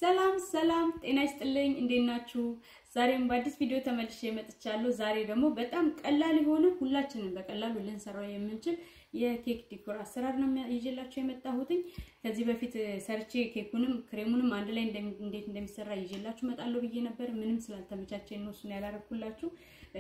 ሰላም ሰላም ጤና ይስጥልኝ እንዴት ናችሁ? ዛሬም በአዲስ ቪዲዮ ተመልሼ መጥቻለሁ። ዛሬ ደግሞ በጣም ቀላል የሆነ ሁላችንም በቀላሉ ልንሰራው የምንችል የኬክ ዲኮር አሰራር ነው ይዤላችሁ የመጣሁት። ከዚህ በፊት ሰርቼ ኬኩንም ክሬሙንም አንድ ላይ እንዴት እንደሚሰራ ይዤላችሁ መጣለሁ ብዬ ነበር። ምንም ስላልተመቻቸኝ ነው እሱን ያላረኩላችሁ።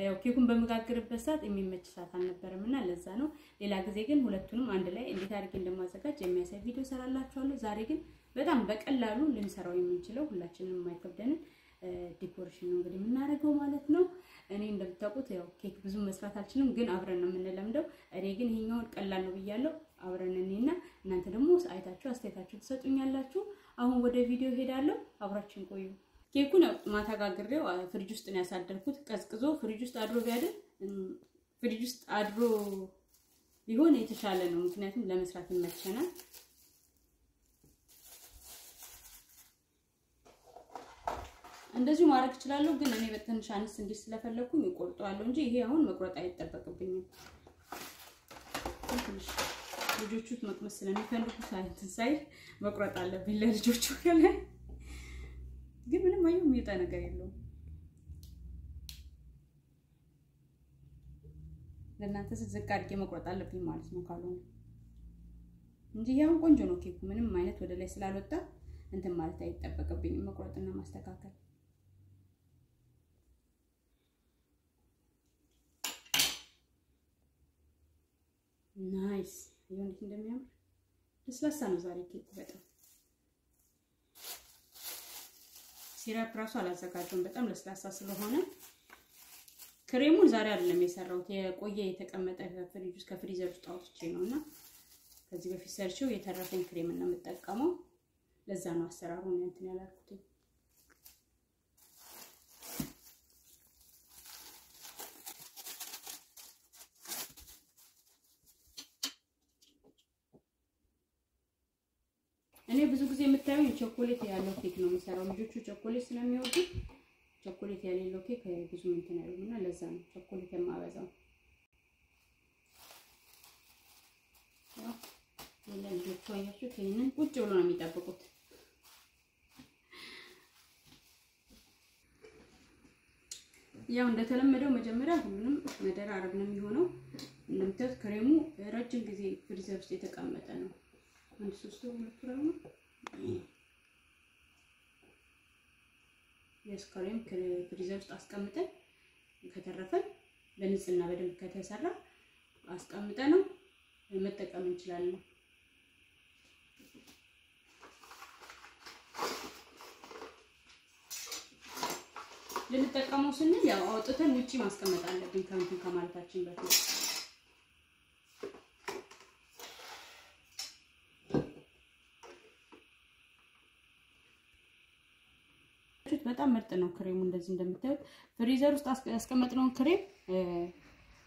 ያው ኬኩን በመጋገርበት ሰዓት የሚመች ሰዓት አልነበረምና ለዛ ነው። ሌላ ጊዜ ግን ሁለቱንም አንድ ላይ እንዴት አድርጌ እንደማዘጋጅ የሚያሳይ ቪዲዮ ሰራላችኋለሁ። ዛሬ ግን በጣም በቀላሉ ልንሰራው የምንችለው ሁላችንም የማይከብደን ዲኮሬሽን ነው እንግዲህ የምናደርገው ማለት ነው። እኔ እንደምታውቁት ያው ኬክ ብዙ መስራት አልችልም፣ ግን አብረን ነው የምንለምደው። እኔ ግን ይሄኛውን ቀላል ነው ብያለሁ። አብረን እንይና እናንተ ደግሞ አይታችሁ አስተያየታችሁ ትሰጡኛላችሁ። አሁን ወደ ቪዲዮ ሄዳለሁ፣ አብራችን ቆዩ። ኬኩን ማታ ጋግሬው ፍሪጅ ውስጥ ነው ያሳደርኩት። ቀዝቅዞ ፍሪጅ ውስጥ አድሮ ቢያድር ፍሪጅ ውስጥ አድሮ ቢሆን የተሻለ ነው፣ ምክንያቱም ለመስራት ይመቸናል። እንደዚህ ማድረግ እችላለሁ፣ ግን እኔ በትንሽ አንስ እንዲህ ስለፈለኩኝ እቆርጠዋለሁ እንጂ ይሄ አሁን መቁረጥ አይጠበቅብኝም። ትንሽ ልጆቹ መቅመስ ስለሚፈልጉ ሳይ መቁረጥ አለብኝ ለልጆቹ ከላይ። ግን ምንም አይው የሚወጣ ነገር የለውም። ለእናንተ ዝቅ አድርጌ መቁረጥ አለብኝ ማለት ነው ካልሆነ እንጂ ያው ቆንጆ ነው ኬኩ። ምንም አይነት ወደ ላይ ስላልወጣ እንትን ማለት አይጠበቅብኝም መቁረጥና ማስተካከል። ናይስ ይሁን እንደሚያምር ለስላሳ ነው ዛሬ ኬኩ በጣም። ሲራፕ ራሱ አላዘጋጀሁም በጣም ለስላሳ ስለሆነ። ክሬሙን ዛሬ አይደለም የሰራሁት፣ የቆየ የተቀመጠ ፍሪጅ ውስጥ ከፍሪዘር ውስጥ አውጥቼ ነውና ከዚህ በፊት ሰርቼው የተረፈኝ ክሬም ነው የምጠቀመው። ለዛ ነው አሰራሩን እንትን ያላልኩት። እኔ ብዙ ጊዜ የምታዩኝ ቾኮሌት ያለው ኬክ ነው የምሰራው። ልጆቹ ቾኮሌት ስለሚወዱ ቾኮሌት ያለው ኬክ ብዙ እንትን አይሉምና ለዛ ነው ቾኮሌት የማበዛው። ያው ልጆቹ አያችሁ ከይነን ቁጭ ብሎ ነው የሚጠብቁት። ያው እንደተለመደው መጀመሪያ ሁሉንም መደራረብ ነው የሚሆነው። እንደምታዩት ክሬሙ ረጅም ጊዜ ፍሪዘር ውስጥ የተቀመጠ ነው። አንድ 3 ወር ነው የስክሪም ፍሪዘር ውስጥ አስቀምጠን ከተረፈን በንጽህና በደንብ ከተሰራ አስቀምጠን ነው መጠቀም እንችላለን። ልንጠቀመው ስንል ያው አውጥተን ውጪ ማስቀመጥ አለብን ከእንትን ከማለታችን በፊት። በጣም ምርጥ ነው ክሬሙ። እንደዚህ እንደምታዩት ፍሪዘር ውስጥ አስቀመጥነውን ክሬም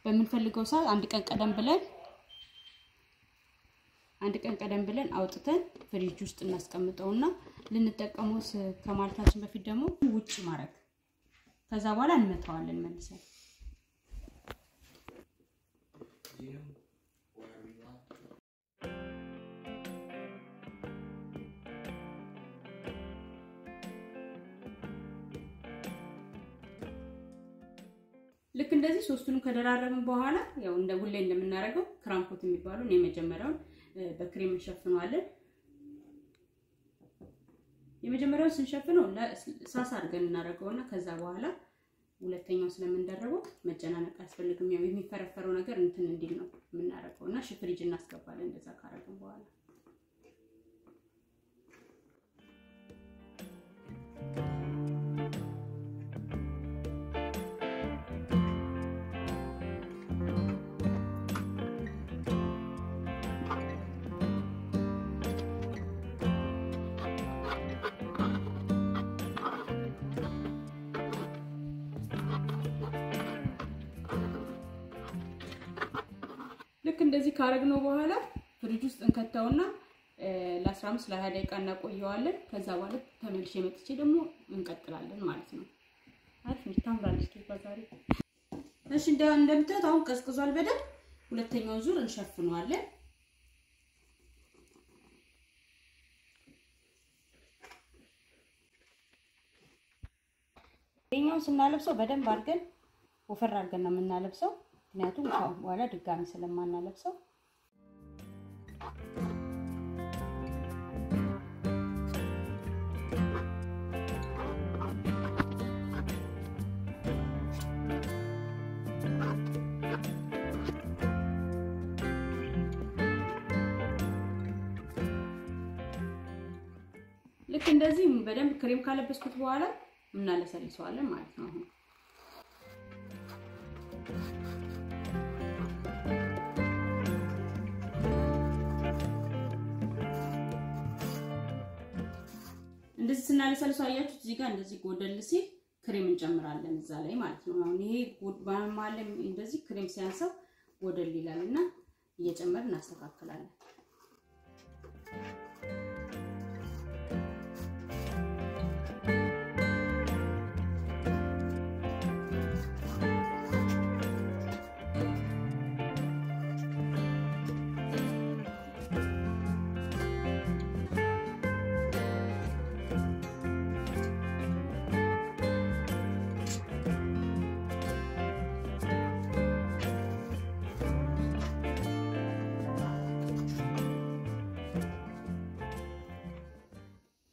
በመንፈልገው ሰዓት አንድ ቀን ቀደም ብለን አውጥተን ፍሪጅ ውስጥ እናስቀምጠውና ልንጠቀመው ከማለታችን በፊት ደግሞ ውጪ ማድረግ፣ ከዛ በኋላ እንመታዋለን መልሰን። ልክ እንደዚህ ሶስቱንም ከደራረብን በኋላ ያው እንደ ሁሌ እንደምናደርገው ክራምፖት የሚባለው ነው የመጀመሪያውን በክሬም እንሸፍነዋለን። የመጀመሪያውን ስንሸፍነው ሳሳ አድርገን እናደርገውና ከዛ በኋላ ሁለተኛው ስለምንደረበው መጨናነቅ አያስፈልግም። ያው የሚፈረፈረው ነገር እንትን እንዲል ነው የምናደርገውና ፍሪጅ እናስገባለን እንደዛ ካደረግን በኋላ። ልክ እንደዚህ ካረግነው በኋላ ፍሪጅ ውስጥ እንከታውና ለ15 ለ20 ደቂቃ እናቆየዋለን። ከዛ በኋላ ተመልሼ መጥቼ ደግሞ እንቀጥላለን ማለት ነው። አሪፍ ታምራለች ኬክ ዛሬ። እሺ እንደምታዩት አሁን ቀዝቅዟል በደንብ። ሁለተኛው ዙር እንሸፍነዋለን። ይሄኛው ስናለብሰው በደንብ አድርገን ወፈር አድርገን ነው የምናለብሰው ምክንያቱም በኋላ ድጋሚ ስለማናለብሰው ልክ እንደዚህ በደንብ ክሬም ካለበስኩት በኋላ እናለሰልሰዋለን ማለት ነው። እንደዚህ ስናለሰልሰው አያችሁት እዚህ ጋር እንደዚህ ጎደል ሲል ክሬም እንጨምራለን እዛ ላይ ማለት ነው። አሁን ይሄ ባማለም እንደዚህ ክሬም ሲያንሰው ጎደል ይላልና እየጨመርን እናስተካክላለን።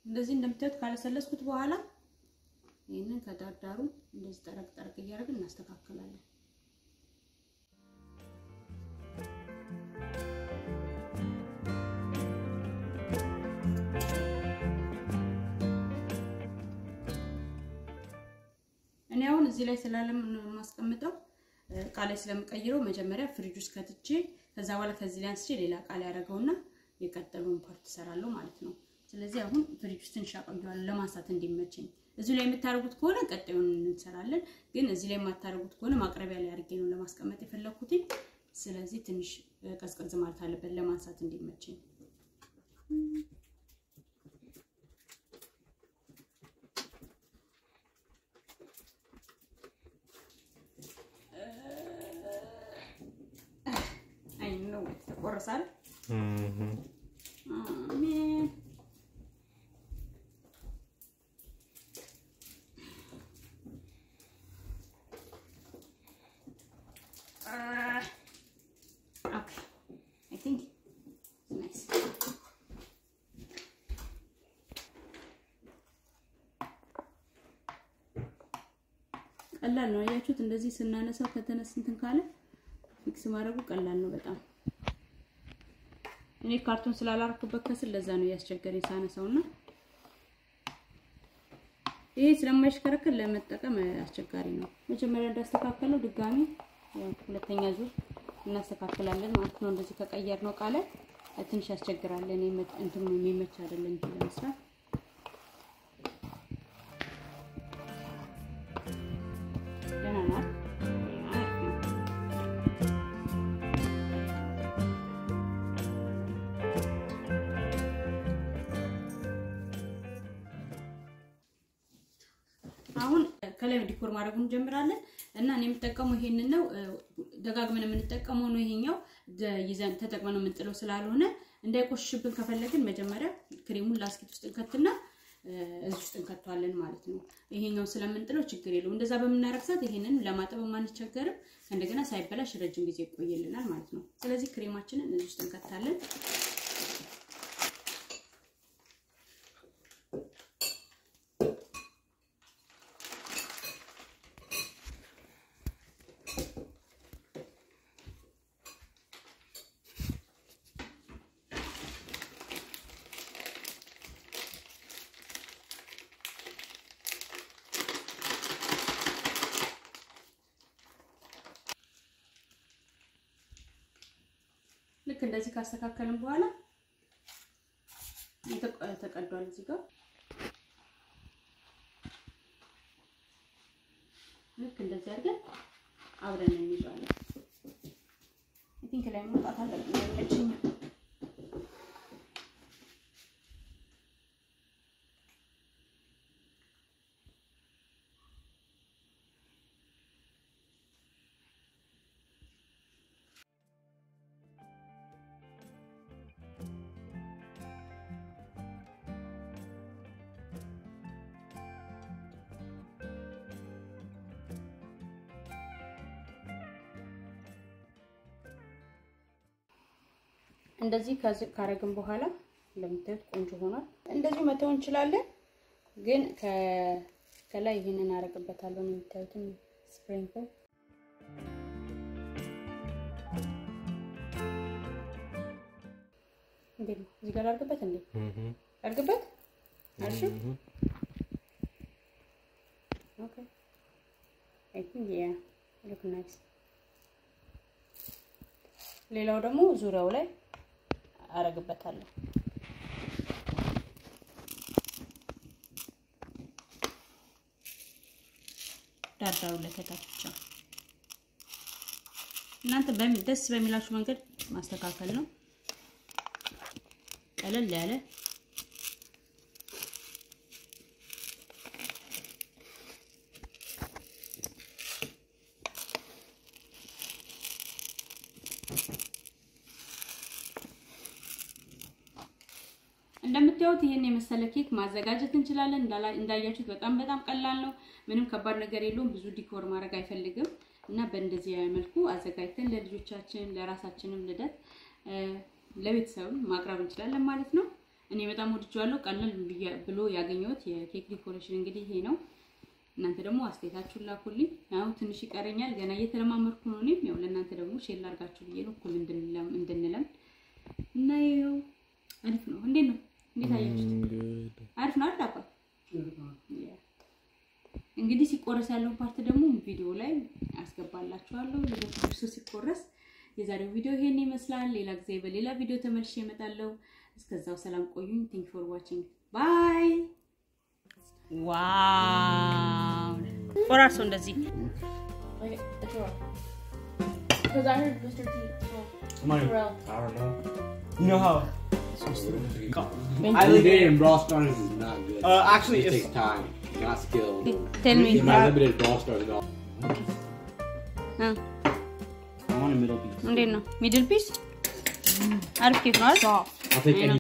እንደዚህ እንደምታዩት ካለሰለስኩት በኋላ ይሄንን ከዳርዳሩ እንደዚህ ጠረቅ ጠረቅ እያደረግን እናስተካክላለን። እኔ አሁን እዚህ ላይ ስላለም ማስቀምጠው ቃል ላይ ስለምቀይረው መጀመሪያ ፍሪጅ ውስጥ ከትቼ ከዛ በኋላ ከዚህ ላይ አንስቼ ሌላ ቃል ያደርገውና የቀጠለውን ፓርት ሰራለሁ ማለት ነው። ስለዚህ አሁን ፍሪጅ ውስጥ እንሻቀየዋለን ለማሳት እንዲመቸኝ። እዚህ ላይ የምታረጉት ከሆነ ቀጣዩን እንሰራለን ግን እዚህ ላይ የማታረጉት ከሆነ ማቅረቢያ ላይ አድርጌ ነው ለማስቀመጥ የፈለኩት። ስለዚህ ትንሽ ቀዝቀዝ ማለት አለበት ለማሳት እንዲመቸኝ። አይ ነው ተቆርሳል። አሜን okay, I think it's nice. ቀላል ነው አያችሁት እንደዚህ ስናነሳው ከተነስ እንትን ካለ ፊክስ ማድረጉ ቀላል ነው በጣም። እኔ ካርቶን ስላላረኩበት ከስል ለዛ ነው ያስቸገረኝ ሳነሳውና ይሄ ስለማይሽከረከር ለመጠቀም አስቸጋሪ ነው። መጀመሪያ እንዳስተካከለው ድጋሚ ሁለተኛ ዙር እናስተካክላለን ማለት ነው። እንደዚህ ከቀየር ነው ቃለ ትንሽ ያስቸግራል። እኔ እንትኑ የሚመች አይደለም ለመስራት። ደህና ነው። አሁን ከላይ ዲኮር ማድረጉን እንጀምራለን እና እኔ የምጠቀመው ይሄንን ነው። ደጋግመን የምንጠቀመው ነው ይሄኛው ይዘን ተጠቅመን የምንጥለው ስላልሆነ እንዳይቆሽሽብን ከፈለግን መጀመሪያ ክሬሙን ላስኪት ውስጥ እንከትና እዚህ ውስጥ እንከቷለን ማለት ነው። ይሄኛው ስለምንጥለው ችግር የለውም። እንደዛ በመናረግ ሰዓት ይሄንን ለማጠብ ማንቸገርም እንደገና ሳይበላሽ ረጅም ጊዜ ይቆይልናል ማለት ነው። ስለዚህ ክሬማችንን እዚህ ውስጥ እንከታለን። ልክ እንደዚህ ካስተካከልን በኋላ ተቀዷል እዚህ ጋር ልክ እንደዚህ አድርገን አብረን እንይዛለን። አይ ቲንክ ላይ መውጣት አለብኝ። እንደዚህ ካረግን በኋላ እንደምታዩት ቆንጆ ሆኗል እንደዚህ መተው እንችላለን ግን ከላይ ይሄንን አረግበታለሁ ነው የምታዩት ስፕሪንክል እንዴት እዚህ ጋር አርግበት እንዴ አርግበት አርሽ ኦኬ I think yeah look nice ሌላው ደግሞ ዙሪያው ላይ አረግበታለሁ ዳርዳሩ ለከታች እናንተ ደስ በሚላችሁ መንገድ ማስተካከል ነው ቀለል ያለ እንደምታዩት ይሄን የመሰለ ኬክ ማዘጋጀት እንችላለን እንዳያችሁት በጣም ቀላል ነው ምንም ከባድ ነገር የለውም ብዙ ዲኮር ማድረግ አይፈልግም እና በእንደዚህ መልኩ አዘጋጅተን ለልጆቻችን ለራሳችንም ልደት ለቤተሰብ ማቅረብ እንችላለን ማለት ነው እኔ በጣም ወድጄዋለሁ ቀላል ብሎ ያገኘሁት የኬክ ዲኮሬሽን እንግዲህ ይሄ ነው እናንተ ደግሞ አስተያየታችሁን ላኩልኝ ያው ትንሽ ይቀረኛል ገና እየተለማመድኩ ነው እኔም ያው ለእናንተ ደግሞ ሼር ላርጋችሁ ብዬ ነው እኩል እንድንለም እና ይኸው አሪፍ ነው እንዴት ነው እንዴት አያችሁት አሪፍ ነው አይደል አባ እንግዲህ ሲቆረስ ያለው ፓርት ደግሞ ቪዲዮ ላይ አስገባላችኋለሁ ለደረሱ ሲቆረስ የዛሬው ቪዲዮ ይሄን ይመስላል ሌላ ጊዜ በሌላ ቪዲዮ ተመልሼ እመጣለሁ እስከዛው ሰላም ቆዩኝ thank you for watching bye ዋው ቆራርሶ እንደዚህ Because I heard Mr. T. I don't know. You know how? I live in Brawl Stars is not good. Actually, it takes time, not skill. tell me I'm not limited Brawl Stars at all. I want a middle piece. እንዴት ነው ሚድል ፒስ አሪፍ ኬክ ነው I'll take any.